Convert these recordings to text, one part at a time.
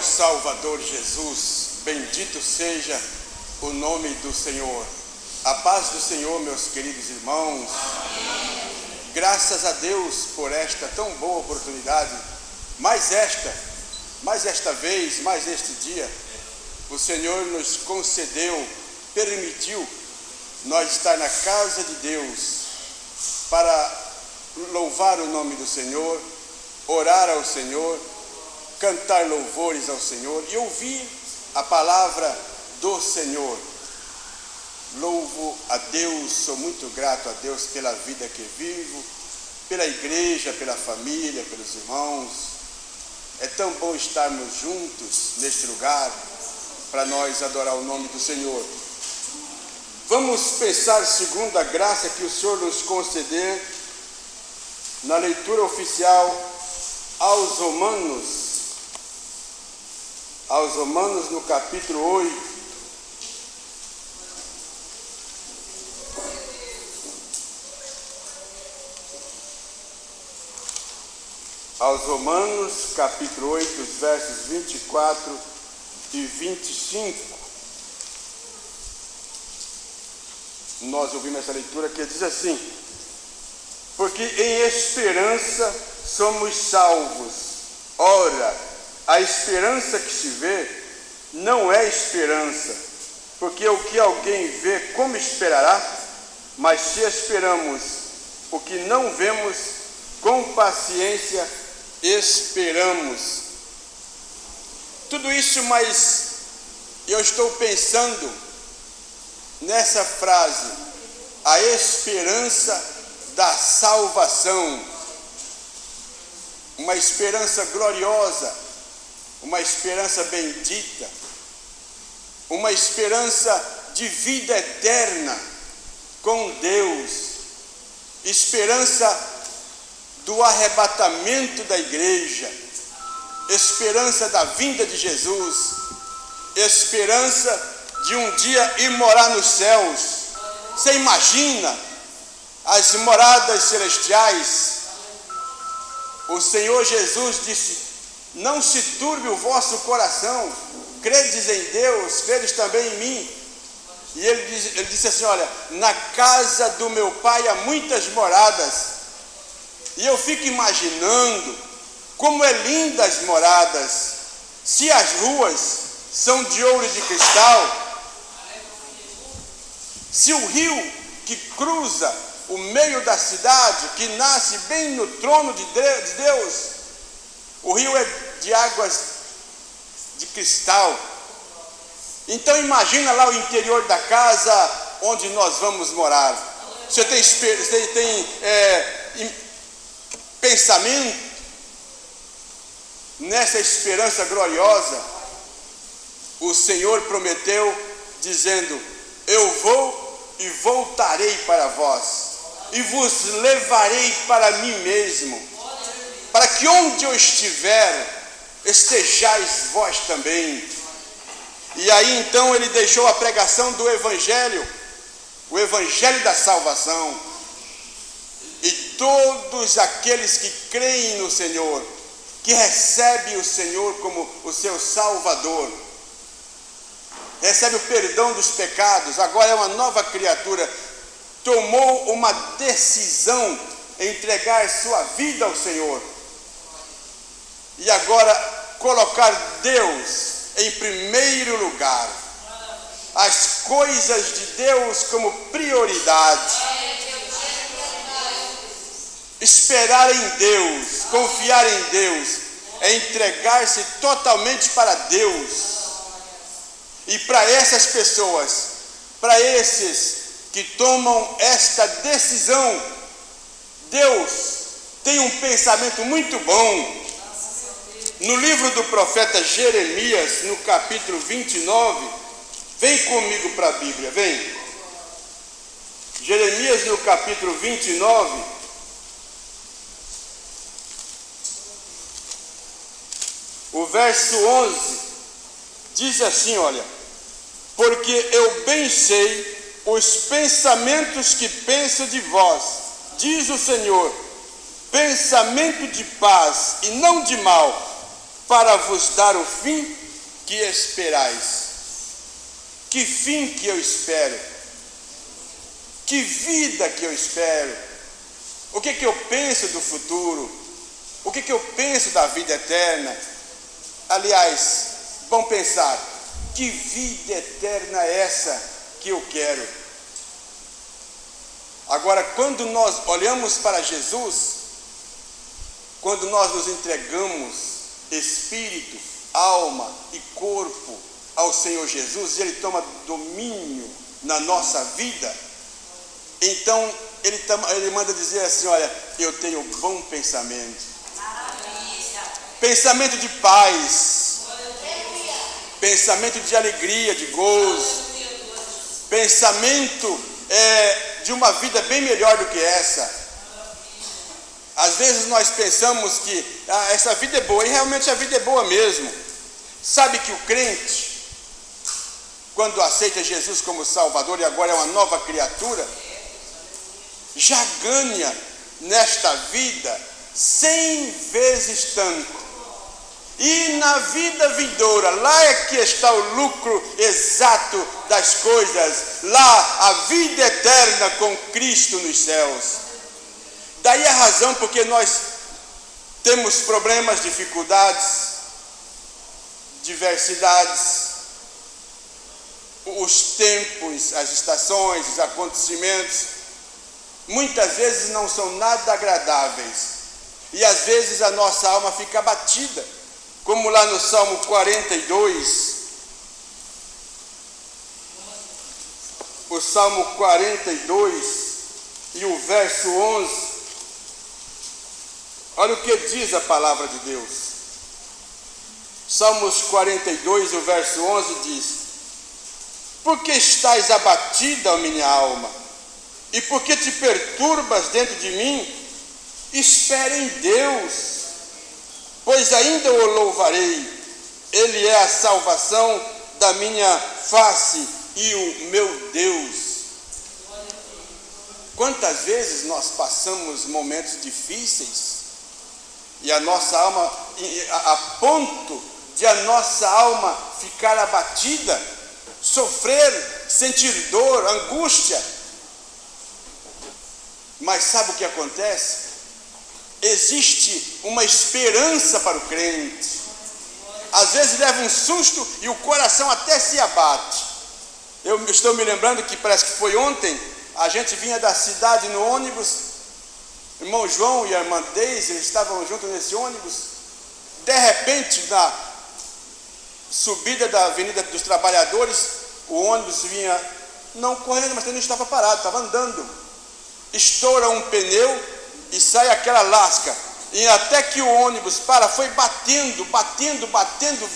ao Salvador Jesus. Bendito seja o nome do Senhor. A paz do Senhor, meus queridos irmãos. Amém. Graças a Deus por esta tão boa oportunidade. Mais esta vez, mais este dia, o Senhor nos concedeu, permitiu nós estar na casa de Deus para louvar o nome do Senhor, orar ao Senhor, cantar louvores ao Senhor e ouvir a palavra do Senhor. Louvo a Deus, sou muito grato a Deus pela vida que vivo, pela igreja, pela família, pelos irmãos. É tão bom estarmos juntos neste lugar para nós adorar o nome do Senhor. Vamos pensar segundo a graça que o Senhor nos conceder na leitura oficial aos Romanos no capítulo 8. Aos Romanos, capítulo 8, os versos 24 e 25. Nós ouvimos essa leitura que diz assim: porque em esperança somos salvos. Ora, a esperança que se vê não é esperança, porque o que alguém vê, como esperará? Mas se esperamos o que não vemos, com paciência esperamos. Tudo isso, mas eu estou pensando nessa frase, a esperança da salvação, uma esperança gloriosa, uma esperança bendita, uma esperança de vida eterna com Deus, esperança do arrebatamento da igreja, esperança da vinda de Jesus, esperança de um dia ir morar nos céus. Você imagina as moradas celestiais? O Senhor Jesus disse: não se turbe o vosso coração, credes em Deus, credes também em mim. E ele disse assim: olha, na casa do meu Pai há muitas moradas. E eu fico imaginando como é linda as moradas. Se as ruas são de ouro e de cristal, se o rio que cruza o meio da cidade, que nasce bem no trono de Deus, o rio é de águas de cristal. Então imagina lá o interior da casa onde nós vamos morar. Você tem pensamento nessa esperança gloriosa? O Senhor prometeu dizendo: eu vou e voltarei para vós, e vos levarei para mim mesmo, para que onde eu estiver, estejais vós também. E aí então ele deixou a pregação do Evangelho, o Evangelho da salvação. E todos aqueles que creem no Senhor, que recebem o Senhor como o seu Salvador, recebe o perdão dos pecados, agora é uma nova criatura, tomou uma decisão em entregar sua vida ao Senhor, e agora colocar Deus em primeiro lugar, as coisas de Deus como prioridade, esperar em Deus, confiar em Deus, é entregar-se totalmente para Deus. E para essas pessoas, para esses que tomam esta decisão, Deus tem um pensamento muito bom. No livro do profeta Jeremias, no capítulo 29, vem comigo para a Bíblia, vem. Jeremias, no capítulo 29, o verso 11, diz assim, olha: porque eu bem sei os pensamentos que penso de vós, diz o Senhor, pensamento de paz e não de mal, para vos dar o fim que esperais. Que fim que eu espero? Que vida que eu espero? O que eu penso do futuro? O que eu penso da vida eterna? Aliás, vamos pensar, que vida eterna é essa que eu quero? Agora, quando nós olhamos para Jesus, quando nós nos entregamos espírito, alma e corpo ao Senhor Jesus, e Ele toma domínio na nossa vida, então Ele manda dizer assim: olha, eu tenho bom pensamento. Pensamento de paz, pensamento de alegria, de gozo, pensamento de uma vida bem melhor do que essa. Às vezes nós pensamos que essa vida é boa, e realmente a vida é boa mesmo. Sabe que o crente, quando aceita Jesus como Salvador e agora é uma nova criatura, já ganha nesta vida 100 vezes tanto. E na vida vindoura, lá é que está o lucro exato das coisas, lá a vida eterna com Cristo nos céus. Daí a razão porque nós temos problemas, dificuldades, diversidades, os tempos, as estações, os acontecimentos, muitas vezes não são nada agradáveis, e às vezes a nossa alma fica abatida, como lá no Salmo 42, o Salmo 42 e o verso 11, olha o que diz a palavra de Deus. Salmos 42, o verso 11 diz: por que estás abatida, ó minha alma? E por que te perturbas dentro de mim? Espera em Deus, pois ainda o louvarei. Ele é a salvação da minha face e o meu Deus. Quantas vezes nós passamos momentos difíceis e a nossa alma, a ponto de a nossa alma ficar abatida, sofrer, sentir dor, angústia. Mas sabe o que acontece? Existe uma esperança para o crente. Às vezes leva um susto e o coração até se abate. Eu estou me lembrando que parece que foi ontem, a gente vinha da cidade no ônibus, irmão João e a irmã Deise, eles estavam juntos nesse ônibus. De repente, na subida da Avenida dos Trabalhadores, o ônibus vinha, não correndo, mas também estava parado, estava andando. Estoura um pneu e sai aquela lasca, e até que o ônibus foi batendo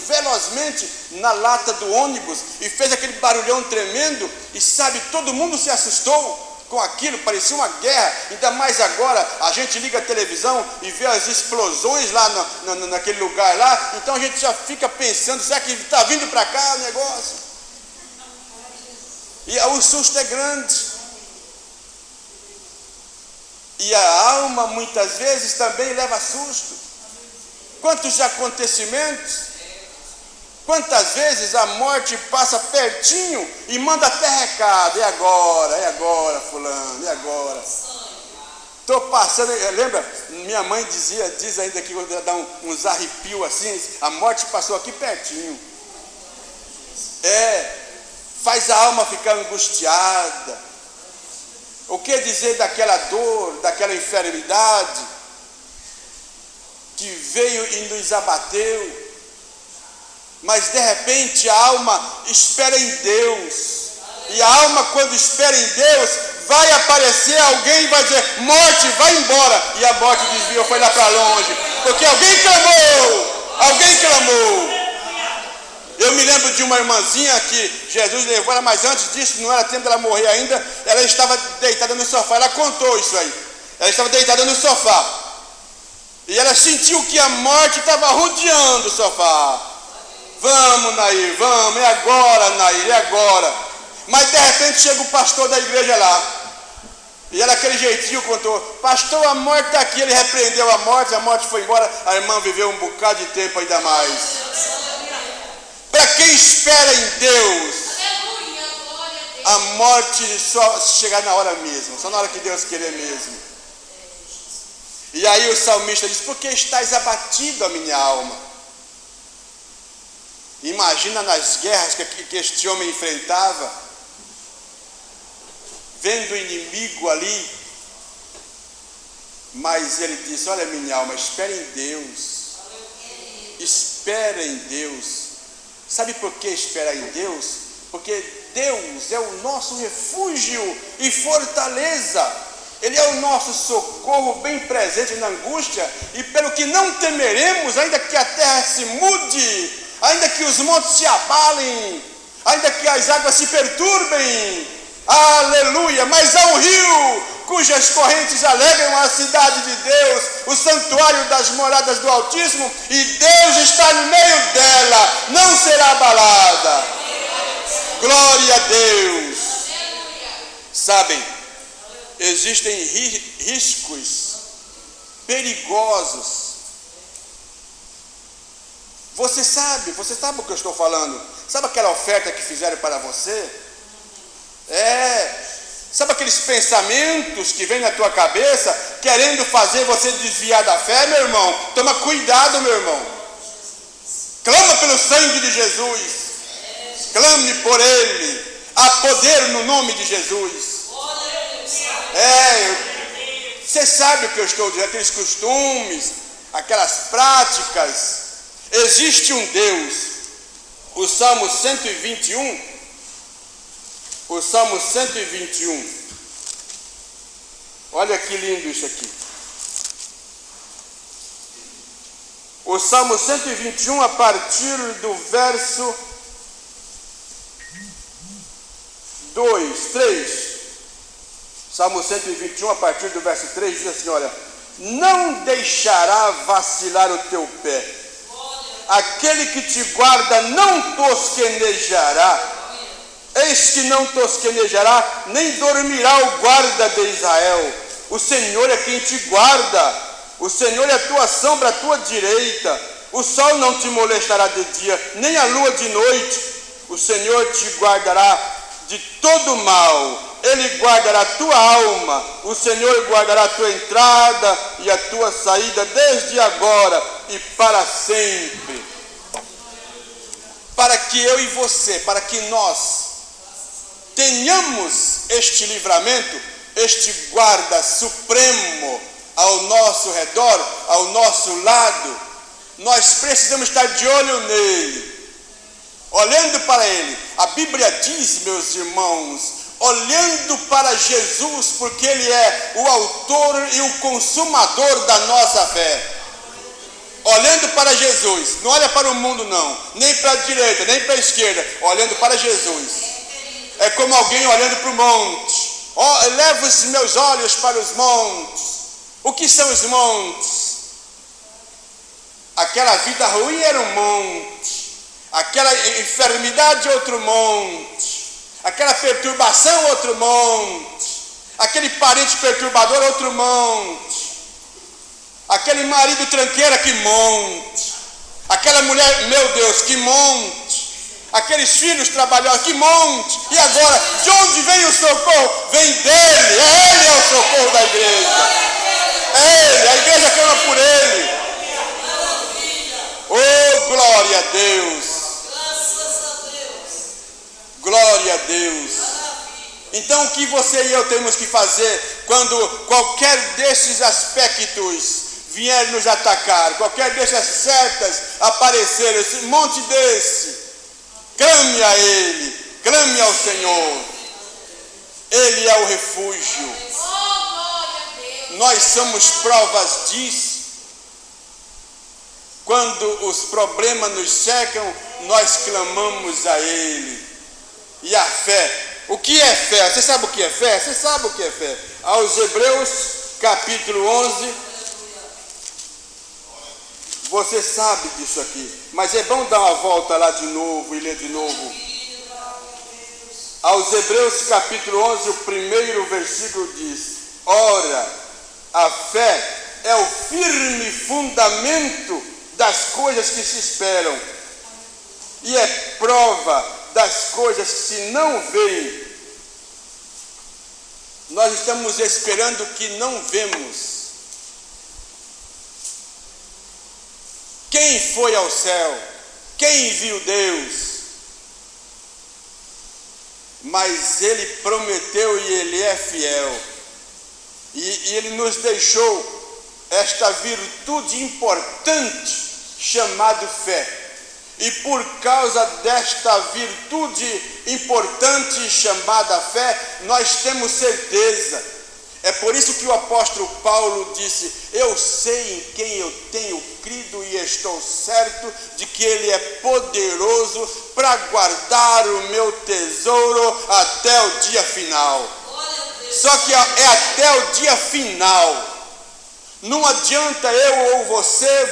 velozmente na lata do ônibus, e fez aquele barulhão tremendo, e sabe, todo mundo se assustou com aquilo, parecia uma guerra. Ainda mais agora, a gente liga a televisão e vê as explosões lá naquele lugar lá, então a gente já fica pensando, será que está vindo para cá o negócio? E o susto é grande. E a alma muitas vezes também leva susto. Quantos acontecimentos, quantas vezes a morte passa pertinho e manda até recado: é agora fulano, é agora. Estou passando, lembra? Minha mãe diz ainda que dá uns arrepios assim, a morte passou aqui pertinho. Faz a alma ficar angustiada. O que dizer daquela dor, daquela enfermidade que veio e nos abateu? Mas de repente a alma espera em Deus, e a alma, quando espera em Deus, vai aparecer alguém e vai dizer: morte, vai embora, e a morte desviou, foi lá para longe, porque alguém clamou. Eu me lembro de uma irmãzinha que Jesus levou ela, mas antes disso, não era tempo dela morrer ainda, ela estava deitada no sofá. Ela contou isso aí. Ela estava deitada no sofá, e ela sentiu que a morte estava rodeando o sofá. Vamos, Nair, vamos, é agora, Nair, é agora. Mas de repente chega o pastor da igreja lá, E ela, aquele jeitinho, contou: pastor, a morte está aqui. Ele repreendeu a morte foi embora. A irmã viveu um bocado de tempo ainda mais. Para quem espera em Deus, a morte só chegar na hora mesmo, só na hora que Deus querer mesmo. E aí o salmista diz: por que estás abatido, a minha alma? Imagina nas guerras que este homem enfrentava, vendo o inimigo ali, mas ele disse: olha, minha alma, espera em Deus, espera em Deus. Sabe por que esperar em Deus? Porque Deus é o nosso refúgio e fortaleza. Ele é o nosso socorro bem presente na angústia, e pelo que não temeremos, ainda que a terra se mude, ainda que os montes se abalem, ainda que as águas se perturbem, aleluia, mas há um rio cujas correntes alegram a cidade de Deus, o santuário das moradas do Altíssimo, e Deus está no meio dela, não será abalada. Glória a Deus. Sabem, existem riscos perigosos. Você sabe o que eu estou falando? Sabe aquela oferta que fizeram para você? Sabe aqueles pensamentos que vêm na tua cabeça, querendo fazer você desviar da fé, meu irmão? Toma cuidado, meu irmão. Clama pelo sangue de Jesus. Clame por Ele. Há poder no nome de Jesus. Você sabe o que eu estou dizendo, aqueles costumes, aquelas práticas. Existe um Deus. O Salmo 121. O Salmo 121. Olha que lindo isso aqui. O Salmo 121, a partir do verso 3. Salmo 121, a partir do verso 3, diz assim: olha, não deixará vacilar o teu pé. Aquele que te guarda não tosquenejará. Eis que não tosquenejará, nem dormirá o guarda de Israel. O Senhor é quem te guarda. O Senhor é a tua sombra, a tua direita. O sol não te molestará de dia, nem a lua de noite. O Senhor te guardará de todo mal. Ele guardará a tua alma. O Senhor guardará a tua entrada e a tua saída, desde agora e para sempre. Para que eu e você, para que nós tenhamos este livramento, este guarda supremo ao nosso redor, ao nosso lado, nós precisamos estar de olho nele, olhando para ele. A Bíblia diz, meus irmãos, olhando para Jesus, porque ele é o autor e o consumador da nossa fé. Olhando para Jesus, não olha para o mundo não, nem para a direita, nem para a esquerda, olhando para Jesus. É como alguém olhando para o monte. Levo os meus olhos para os montes. O que são os montes? Aquela vida ruim era um monte. Aquela enfermidade, outro monte. Aquela perturbação, outro monte. Aquele parente perturbador, outro monte. Aquele marido tranqueira, que monte. Aquela mulher, meu Deus, que monte. Aqueles filhos trabalhosos, que monte. E agora, de onde vem o socorro? Vem dele. Ele é o socorro da igreja. É ele, a igreja clama por ele. Oh, glória a Deus. Glória a Deus. Então o que você e eu temos que fazer quando qualquer desses aspectos vier nos atacar, qualquer dessas setas aparecer, esse monte desse? Clame a Ele, clame ao Senhor. Ele é o refúgio. Nós somos provas disso. Quando os problemas nos cercam, nós clamamos a Ele. E a fé, o que é fé? Você sabe o que é fé? Você sabe o que é fé? Aos Hebreus, capítulo 11, você sabe disso aqui, mas é bom dar uma volta lá de novo e ler de novo. Aos Hebreus capítulo 11, o primeiro versículo diz: Ora, a fé é o firme fundamento das coisas que se esperam e é prova das coisas que se não veem. Nós estamos esperando o que não vemos. Quem foi ao céu? Quem viu Deus? Mas Ele prometeu e Ele é fiel. E Ele nos deixou esta virtude importante chamada fé. E por causa desta virtude importante chamada fé, nós temos certeza. É por isso que o apóstolo Paulo disse: eu sei em quem eu tenho crido e estou certo de que Ele é poderoso para guardar o meu tesouro até o dia final. Só que é até o dia final. Não adianta eu ou você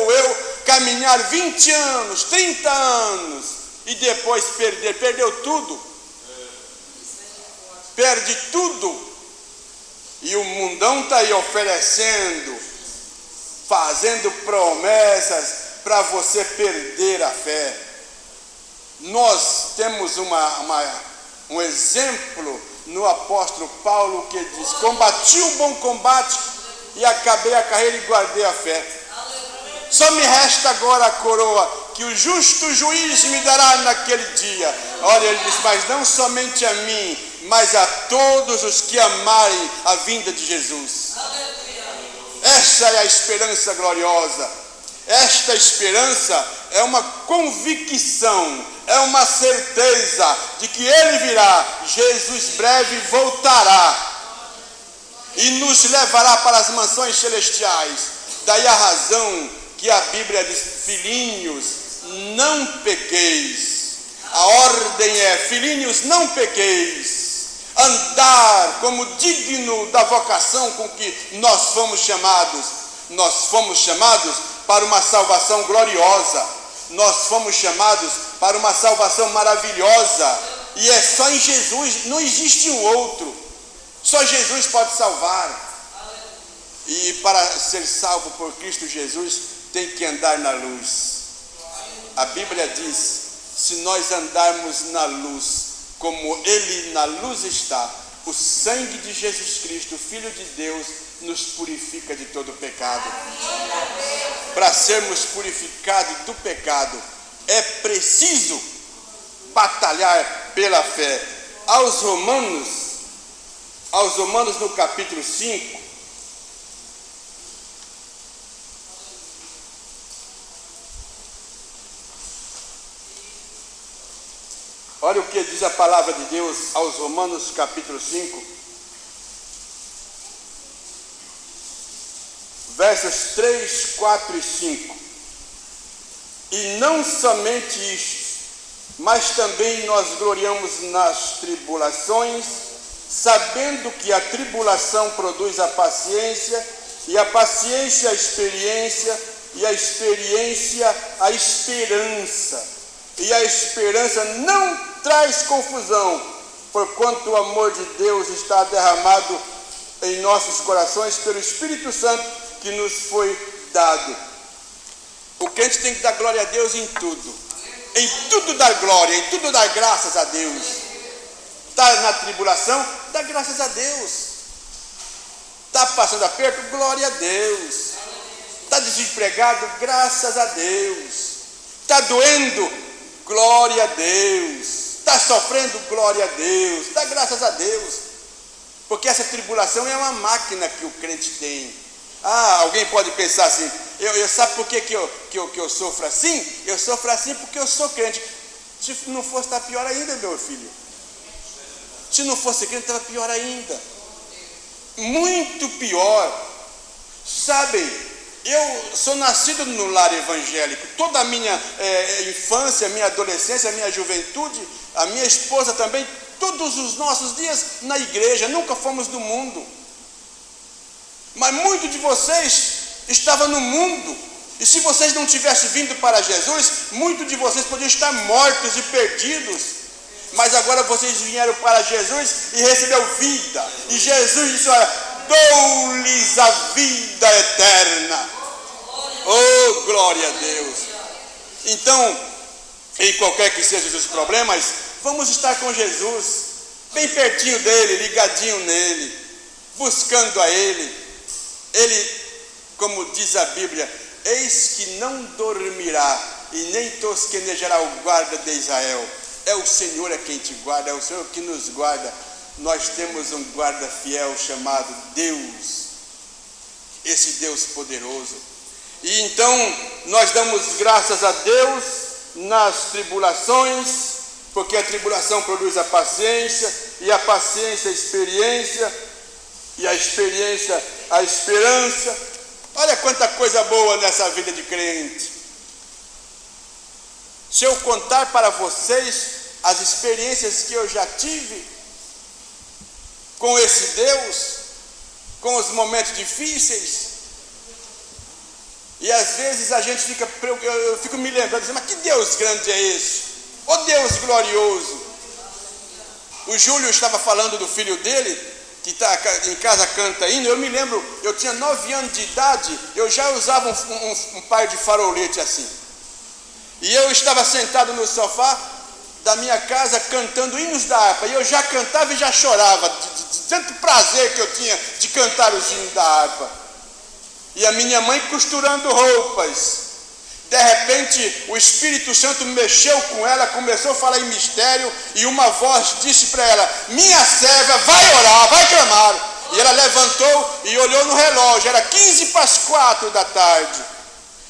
ou eu caminhar 20 anos, 30 anos e depois perdeu tudo. Perde tudo. E o mundão está aí oferecendo, fazendo promessas para você perder a fé. Nós temos um exemplo no apóstolo Paulo que diz: combati o bom combate e acabei a carreira e guardei a fé. Só me resta agora a coroa, que o justo juiz me dará naquele dia. Olha, ele diz: mas não somente a mim, mas a todos os que amarem a vinda de Jesus. Esta é a esperança gloriosa. Esta esperança é uma convicção, é uma certeza de que Ele virá. Jesus breve voltará e nos levará para as mansões celestiais. Daí a razão que a Bíblia diz: filhinhos, não pequeis. A ordem é: filhinhos, não pequeis. Andar como digno da vocação com que nós fomos chamados. Nós fomos chamados para uma salvação gloriosa. Nós fomos chamados para uma salvação maravilhosa. E é só em Jesus, não existe um outro. Só Jesus pode salvar. E para ser salvo por Cristo Jesus, tem que andar na luz. A Bíblia diz: se nós andarmos na luz, como Ele na luz está, o sangue de Jesus Cristo, Filho de Deus, nos purifica de todo pecado. Para sermos purificados do pecado, é preciso batalhar pela fé. Aos Romanos no capítulo 5, olha o que diz a palavra de Deus aos Romanos capítulo 5, versos 3, 4 e 5. E não somente isto, mas também nós gloriamos nas tribulações, sabendo que a tribulação produz a paciência, e a paciência a experiência, e a experiência a esperança. E a esperança não traz confusão, porquanto o amor de Deus está derramado em nossos corações pelo Espírito Santo que nos foi dado. O crente tem que dar glória a Deus em tudo. Em tudo dar glória, em tudo dar graças a Deus. Está na tribulação, dá graças a Deus. Está passando aperto, glória a Deus. Está desempregado, graças a Deus. Está doendo, glória a Deus. Está sofrendo, glória a Deus. Dá graças a Deus. Porque essa tribulação é uma máquina que o crente tem. Alguém pode pensar assim: sabe por que eu sofro assim? Eu sofro assim porque eu sou crente. Se não fosse, está pior ainda, meu filho. Se não fosse crente, estava pior ainda. Muito pior. Sabem, eu sou nascido no lar evangélico. Toda a minha infância, minha adolescência, minha juventude, a minha esposa também, todos os nossos dias na igreja, nunca fomos do mundo. Mas muitos de vocês estavam no mundo, e se vocês não tivessem vindo para Jesus, muitos de vocês podiam estar mortos e perdidos. Mas agora vocês vieram para Jesus e receberam vida. E Jesus disse: olha, dou-lhes a vida eterna. Oh, glória a Deus! Então, em qualquer que sejam os problemas, vamos estar com Jesus, bem pertinho dele, ligadinho nele, buscando a ele. Ele, como diz a Bíblia, eis que não dormirá e nem tosquenejará o guarda de Israel. É o Senhor a quem te guarda, é o Senhor que nos guarda. Nós temos um guarda fiel chamado Deus, esse Deus poderoso. E então nós damos graças a Deus nas tribulações, porque a tribulação produz a paciência, e a paciência a experiência, e a experiência a esperança. Olha quanta coisa boa nessa vida de crente. Se eu contar para vocês as experiências que eu já tive com esse Deus, com os momentos difíceis, e às vezes a gente eu fico me lembrando, dizendo, mas que Deus grande é esse? Ó Deus glorioso! O Júlio estava falando do filho dele, que está em casa canta hino. Eu me lembro, eu tinha 9 anos de idade, eu já usava um par de farolete assim. E eu estava sentado no sofá da minha casa cantando hinos da harpa, e eu já cantava e já chorava, de tanto prazer que eu tinha de cantar os hinos da harpa. E a minha mãe costurando roupas. De repente o Espírito Santo mexeu com ela, começou a falar em mistério, e uma voz disse para ela, minha serva, vai orar, vai clamar. E ela levantou e olhou no relógio, era 15:15 da tarde.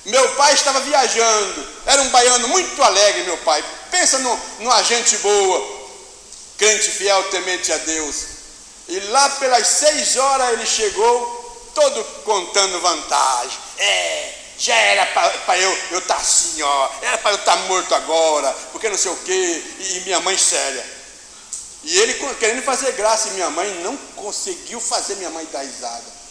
Meu pai estava viajando, era um baiano muito alegre, meu pai. Pensa numa gente boa, crente fiel, temente a Deus. E lá pelas 6 horas ele chegou, todo contando vantagem. Já era para eu estar assim, ó, era para eu estar morto agora, porque não sei o quê, e minha mãe séria. E ele querendo fazer graça, e minha mãe não conseguiu fazer minha mãe dar risada.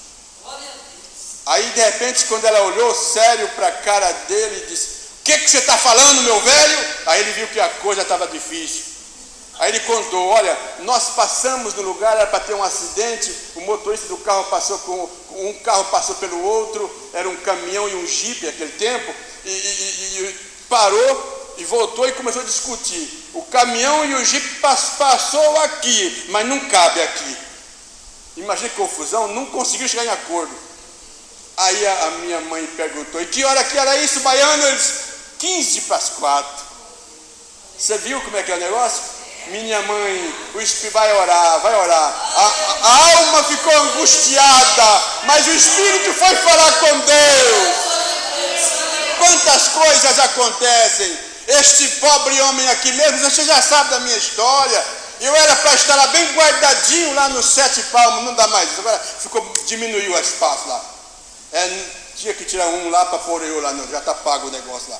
Aí de repente, quando ela olhou sério para a cara dele, disse, o que você está falando, meu velho? Aí ele viu que a coisa estava difícil. Aí ele contou, olha, nós passamos no lugar, era para ter um acidente, o motorista do carro passou um carro passou pelo outro, era um caminhão e um jipe naquele tempo, e parou e voltou e começou a discutir. O caminhão e o jipe passou aqui, mas não cabe aqui. Imagina que confusão, não conseguiu chegar em acordo. Aí a minha mãe perguntou, e que hora que era isso, baiano? Ele disse, 15:15. Você viu como é que é o negócio? Minha mãe, o Espírito vai orar. A alma ficou angustiada, mas o Espírito foi falar com Deus. Quantas coisas acontecem. Este pobre homem aqui mesmo, você já sabe da minha história. Eu era para estar lá bem guardadinho, lá nos 7 palmos, não dá mais. Agora diminuiu o espaço lá. Tinha que tirar um lá para pôr eu lá, não, já está pago o negócio lá.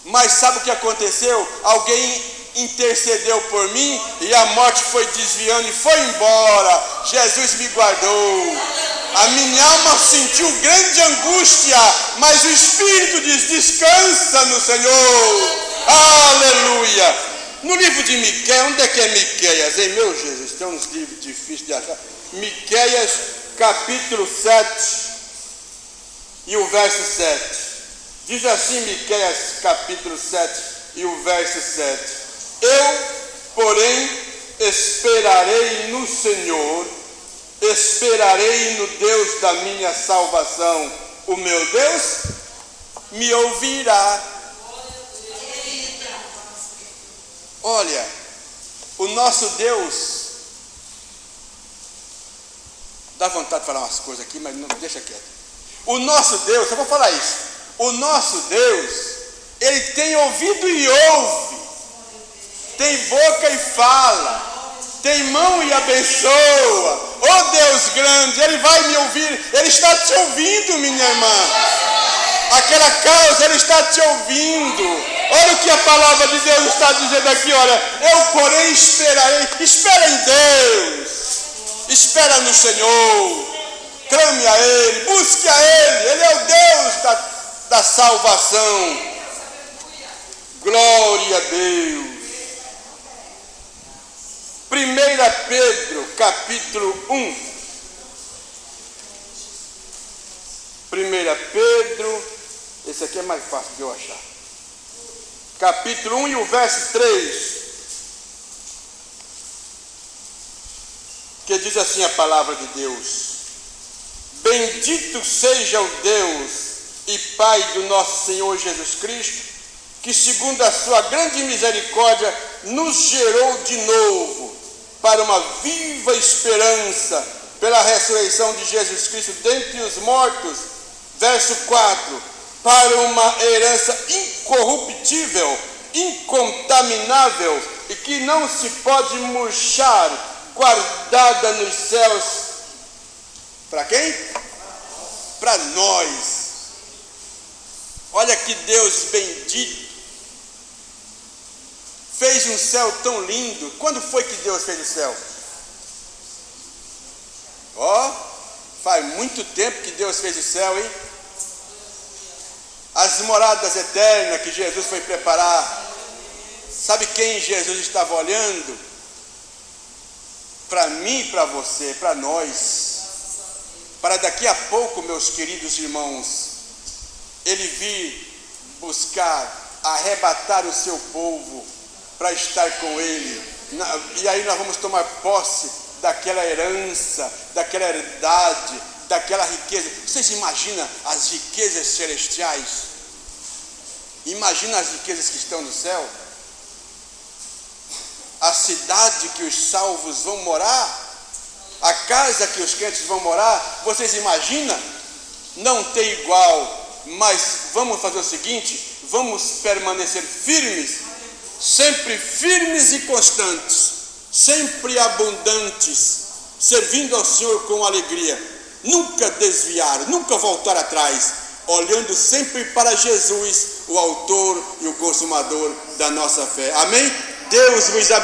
Mas sabe o que aconteceu? Alguém intercedeu por mim e a morte foi desviando e foi embora. Jesus me guardou. A minha alma sentiu grande angústia, mas o Espírito diz, descansa no Senhor. Aleluia. No livro de Miqueias, onde é que é Miqueias? Hein, meu Jesus, tem uns livros difíceis de achar. Miqueias, capítulo 7 e o verso 7. Diz assim Miqueias, capítulo 7 e o verso 7. Eu, porém, esperarei no Senhor, esperarei no Deus da minha salvação. O meu Deus me ouvirá. Olha, o nosso Deus, dá vontade de falar umas coisas aqui, mas não deixa quieto. O nosso Deus, eu vou falar isso. O nosso Deus, Ele tem ouvido e ouve, tem boca e fala, tem mão e abençoa. Oh Deus grande, Ele vai me ouvir, Ele está te ouvindo, minha irmã. Aquela causa, Ele está te ouvindo. Olha o que a palavra de Deus está dizendo aqui, olha. Eu, porém, esperarei. Espera em Deus. Espera no Senhor. Clame a Ele, busque a Ele. Ele é o Deus da salvação. Glória a Deus. 1 Pedro, capítulo 1, 1 Pedro, esse aqui é mais fácil de eu achar. Capítulo 1 e o verso 3. Que diz assim a palavra de Deus: Bendito seja o Deus e Pai do nosso Senhor Jesus Cristo, que segundo a sua grande misericórdia nos gerou de novo para uma viva esperança pela ressurreição de Jesus Cristo dentre os mortos. Verso 4: para uma herança incorruptível, incontaminável e que não se pode murchar, guardada nos céus. Para quem? Para nós. Olha que Deus bendito fez um céu tão lindo. Quando foi que Deus fez o céu? Faz muito tempo que Deus fez o céu, hein? As moradas eternas que Jesus foi preparar. Sabe quem Jesus estava olhando? Para mim e para você, para nós. Para daqui a pouco, meus queridos irmãos, Ele vir buscar, arrebatar o seu povo para estar com Ele. E aí nós vamos tomar posse daquela herança, daquela herdade, daquela riqueza. Vocês imaginam as riquezas celestiais? Imagina as riquezas que estão no céu? A cidade que os salvos vão morar, a casa que os crentes vão morar, vocês imaginam? Não tem igual. Mas vamos fazer o seguinte: vamos permanecer firmes, sempre firmes e constantes, sempre abundantes, servindo ao Senhor com alegria, nunca desviar, nunca voltar atrás, olhando sempre para Jesus, o autor e o consumador da nossa fé. Amém? Deus vos abençoe.